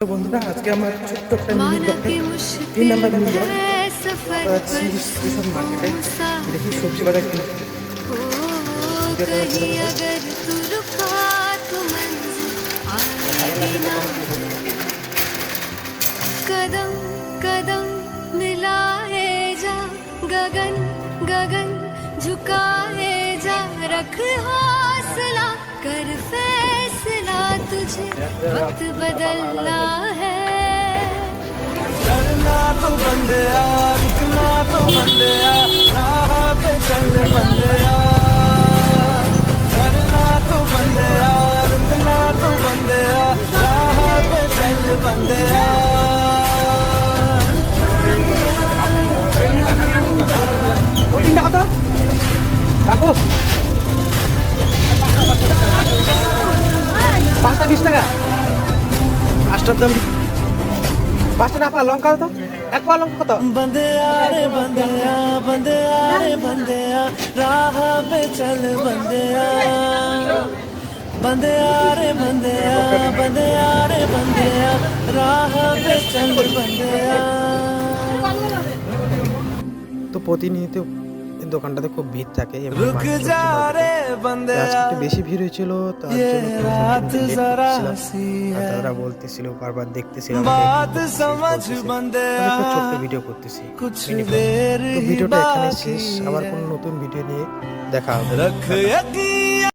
তো বন্ধুরা আজকে আমার ছোট্ট একটা মিনি ব্লগে 3 নাম্বার মিনি ব্লগ স্টেশন মার্কেটে দেখি সবজি বাজার কি कदम कदम मिलाए जा गगन गगन झुकाए जा रख हौसला कर फैसला तुझे वक्त बदलना है चलना तो बंदिया रुकना तो बंदिया राह पे चल बंदिया चलना तो बंदिया रुकना तो बंदिया राह पे चल बंदिया কাকু 5টা 20 টাকা 5টার দাম 5টা না পা লঙ্কা তো এক পা লঙ্কা কত बंदिया रे बंदिया बंदिया रे बंदिया राह पे चल बंदिया बंदिया रे बंदिया बंदिया रे बंदिया राह पे चल बंदिया। তো প্রতিনিয়ত এই দোকানটাতে খুব ভিড় থাকে এমনি रुक जा रे बंदिया আজকে বেশি ভিড় হয়েছিল তার ये জন্য रात जरा हंसी है তারা বলতেছিল বারবার দেখতেছিল बात समझ बंदिया একটা ছোট্ট ভিডিও করতেছি कुछ देर তো ही ভিডিওটা এখানে बाकी শেষ আবার কোনো নতুন ভিডিও নিয়ে দেখা হবে रख यकीन